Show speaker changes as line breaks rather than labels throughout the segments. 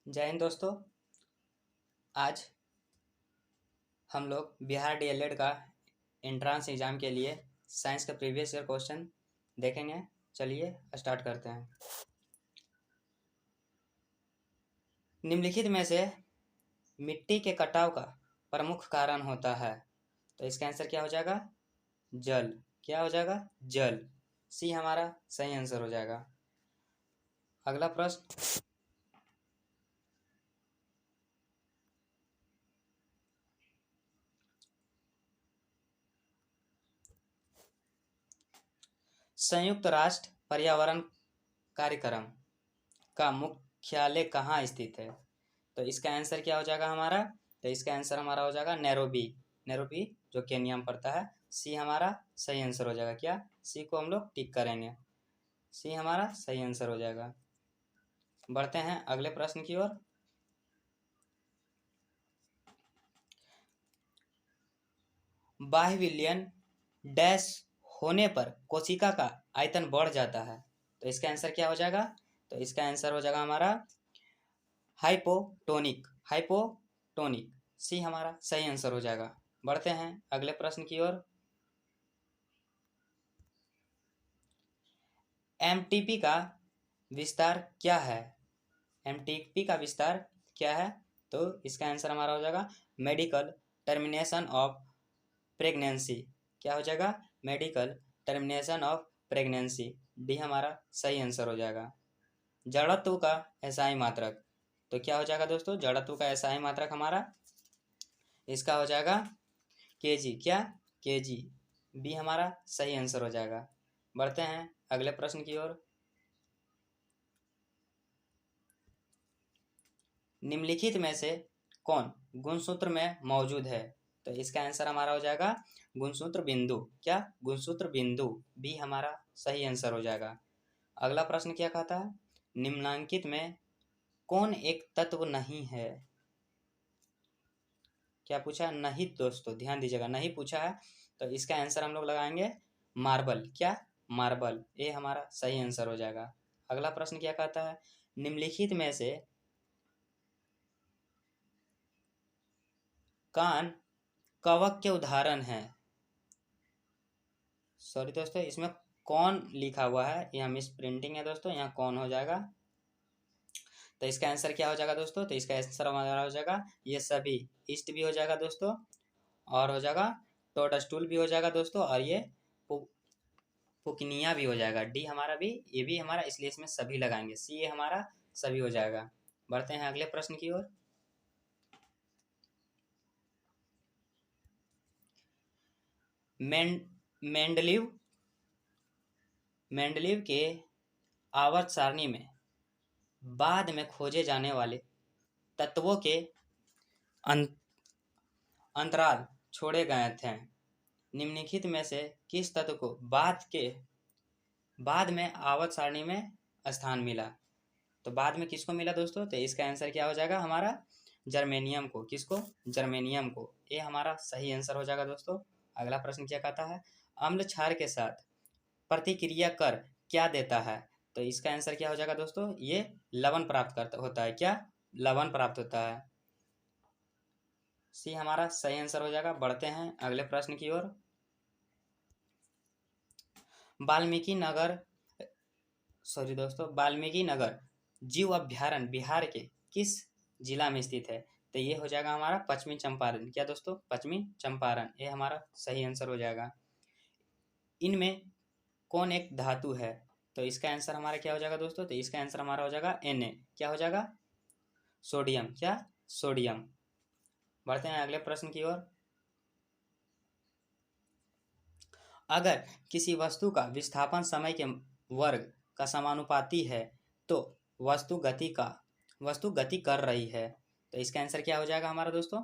जय हिंद दोस्तों। आज हम लोग बिहार डीएलएड का एंट्रेंस एग्जाम के लिए साइंस का प्रीवियस ईयर क्वेश्चन देखेंगे। चलिए स्टार्ट करते हैं। निम्नलिखित में से मिट्टी के कटाव का प्रमुख कारण होता है, तो इसका आंसर क्या हो जाएगा? जल। क्या हो जाएगा? जल। सी हमारा सही आंसर हो जाएगा। अगला प्रश्न, संयुक्त राष्ट्र पर्यावरण कार्यक्रम का मुख्यालय कहाँ स्थित है? तो इसका आंसर क्या हो जाएगा हमारा? तो इसका आंसर हमारा हो जाएगा नैरोबी। नैरोबी जो केन्या में पड़ता है। सी हमारा सही आंसर हो जाएगा। क्या? सी को हम लोग टिक करेंगे। सी हमारा सही आंसर हो जाएगा। बढ़ते हैं अगले प्रश्न की ओर। बाह्य विलयन डैश होने पर कोशिका का आयतन बढ़ जाता है, तो इसका आंसर क्या हो जाएगा? तो इसका आंसर हो जाएगा हमारा हाइपोटोनिक। हाइपोटोनिक। सी हमारा सही आंसर हो जाएगा। बढ़ते हैं अगले प्रश्न की ओर। एमटीपी का विस्तार क्या है? एमटीपी का विस्तार क्या है? तो इसका आंसर हमारा हो जाएगा मेडिकल टर्मिनेशन ऑफ प्रेगनेंसी। क्या हो जाएगा? Medical termination of pregnancy. D हमारा सही आंसर हो जाएगा। जड़त्व का एसआई मात्रक, तो क्या हो जाएगा दोस्तों? जड़त्व का एसआई मात्रक हमारा इसका हो जाएगा केजी। क्या? केजी। बी हमारा सही आंसर हो जाएगा। बढ़ते हैं अगले प्रश्न की ओर। निम्नलिखित में से कौन गुणसूत्र में मौजूद है? तो इसका आंसर हमारा हो जाएगा गुणसूत्र बिंदु। क्या? गुणसूत्र बिंदु। बी हमारा सही आंसर हो जाएगा। अगला प्रश्न क्या कहता है? निम्नांकित में कौन एक तत्व नहीं है? क्या पूछा? नहीं दोस्तों, ध्यान दीजिएगा, नहीं पूछा है। तो इसका आंसर हम लोग लगाएंगे मार्बल। क्या? मार्बल। ये हमारा सही आंसर हो जाएगा। अगला प्रश्न क्या कहता है? निम्नलिखित में से कान कवक के उदाहरण है? सॉरी दोस्तों, इसमें कौन लिखा हुआ है, यह मिस प्रिंटिंग है दोस्तों, यहाँ कौन हो जाएगा। तो इसका आंसर क्या हो जाएगा दोस्तों? तो इसका आंसर हमारा हो जाएगा ये सभी। ईस्ट भी हो जाएगा दोस्तों, और हो जाएगा टोडस्टूल भी हो जाएगा दोस्तों, और ये पुकनिया भी हो जाएगा। डी हमारा भी, ये भी हमारा, इसलिए इसमें सभी लगाएंगे। सी ये हमारा सभी हो जाएगा। बढ़ते हैं अगले प्रश्न की ओर। मेंडलीव मेंडलीव के आवर्त सारणी में बाद में खोजे जाने वाले तत्वों के अंतराल छोड़े गए थे। निम्नलिखित में से किस तत्व को बाद में आवर्त सारणी में स्थान मिला? तो बाद में किसको मिला दोस्तों? तो इसका आंसर क्या हो जाएगा हमारा? जर्मेनियम को। किसको? जर्मेनियम को। ये हमारा सही आंसर हो जाएगा दोस्तों। अगला प्रश्न क्या कहता है? अम्ल क्षार के साथ प्रतिक्रिया कर क्या देता है? तो इसका आंसर क्या हो जाएगा दोस्तों? ये लवण प्राप्त करता होता है। क्या? लवण प्राप्त होता है। सी हमारा सही आंसर हो जाएगा। बढ़ते हैं अगले प्रश्न की ओर। वाल्मीकि नगर वाल्मीकि नगर जीव अभ्यारण्य बिहार के किस जिला में स्थित है? तो ये हो जाएगा हमारा पश्चिमी चंपारण। क्या दोस्तों? पश्चिमी चंपारण। ये हमारा सही आंसर हो जाएगा। इनमें कौन एक धातु है? तो इसका आंसर हमारा क्या हो जाएगा दोस्तों? तो इसका आंसर हमारा हो जाएगा Na। क्या हो जाएगा? सोडियम। क्या? सोडियम। बढ़ते हैं अगले प्रश्न की ओर। अगर किसी वस्तु का विस्थापन समय के वर्ग का समानुपाती है तो वस्तु गति कर रही है। तो इसका आंसर क्या हो जाएगा हमारा दोस्तों?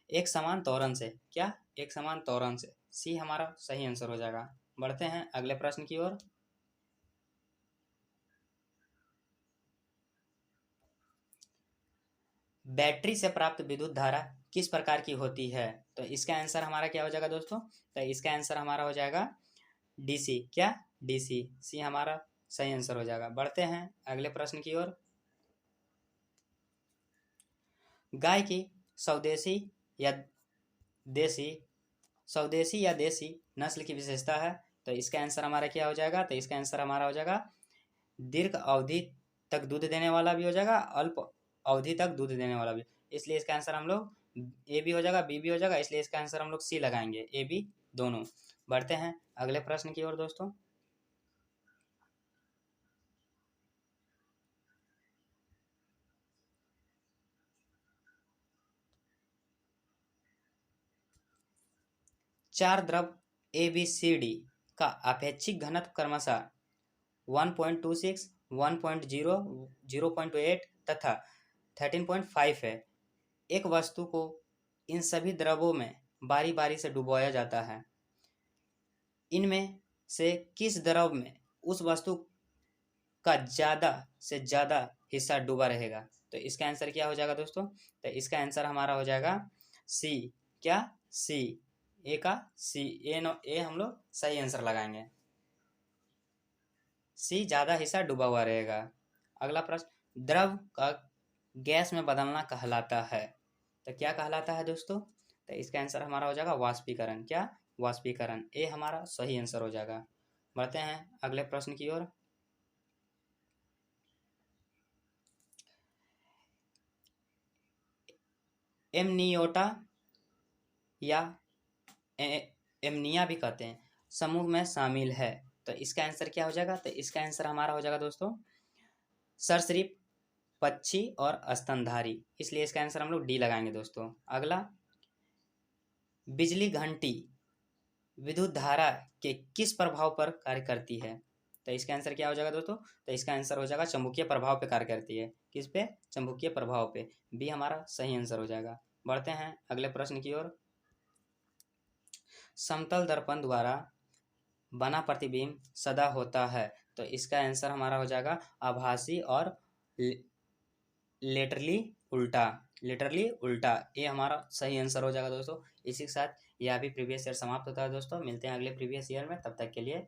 एक समान त्वरण से। क्या? एक समान त्वरण से। सी हमारा सही आंसर हो जाएगा। बढ़ते हैं अगले प्रश्न की ओर। बैटरी से प्राप्त विद्युत धारा किस प्रकार की होती है? तो इसका आंसर हमारा क्या हो जाएगा दोस्तों? तो इसका आंसर हमारा हो जाएगा डीसी। क्या? डीसी। सी हमारा सही आंसर हो जाएगा। बढ़ते हैं अगले प्रश्न की ओर। गाय की स्वदेशी या देसी नस्ल की विशेषता है। तो इसका आंसर हमारा क्या हो जाएगा? तो इसका आंसर हमारा हो जाएगा दीर्घ अवधि तक दूध देने वाला भी हो जाएगा, अल्प अवधि तक दूध देने वाला भी। इसलिए इसका आंसर हम लोग ए भी हो जाएगा, बी भी हो जाएगा, इसलिए इसका आंसर हम लोग सी लगाएंगे, ए बी दोनों। बढ़ते हैं अगले प्रश्न की ओर दोस्तों। चार द्रव ABCD का अपेक्षिक घनत्व क्रमशः 1.26, 1.0, 0.8 तथा 13.5 है। एक वस्तु को इन सभी द्रवों में बारी बारी से डुबोया जाता है। इनमें से किस द्रव में उस वस्तु का ज़्यादा से ज़्यादा हिस्सा डूबा रहेगा? तो इसका आंसर क्या हो जाएगा दोस्तों? तो इसका आंसर हमारा हो जाएगा सी। क्या? सी। ए का सी। ए हम लोग सही आंसर लगाएंगे। सी ज़्यादा हिस्सा डूबा हुआ रहेगा। अगला प्रश्न, द्रव का गैस में बदलना कहलाता है। तो क्या कहलाता है दोस्तों? तो इसका आंसर हमारा हो जाएगा वाष्पीकरण। क्या? वाष्पीकरण। ए हमारा सही आंसर हो जाएगा। बढ़ते हैं अगले प्रश्न की ओर। एमनियोटा या एमनिया भी कहते हैं समूह में शामिल है। तो इसका आंसर क्या हो जाएगा? तो इसका आंसर हमारा हो जाएगा दोस्तों सरीसृप, पक्षी और स्तनधारी। इसलिए इसका आंसर हम लोग डी लगाएंगे दोस्तों। अगला, बिजली घंटी विद्युत धारा के किस प्रभाव पर कार्य करती है? तो इसका आंसर क्या हो जाएगा दोस्तों? तो इसका आंसर हो जाएगा चुंबकीय प्रभाव पे कार्य करती है। किस पे? चुंबकीय प्रभाव पे। बी हमारा सही आंसर हो जाएगा। बढ़ते हैं अगले प्रश्न की ओर। समतल दर्पण द्वारा बना प्रतिबिंब सदा होता है। तो इसका आंसर हमारा हो जाएगा आभासी और लेटरली उल्टा। लेटरली उल्टा। ये हमारा सही आंसर हो जाएगा दोस्तों। इसी के साथ यह भी प्रीवियस ईयर समाप्त होता है दोस्तों। मिलते हैं अगले प्रीवियस ईयर में, तब तक के लिए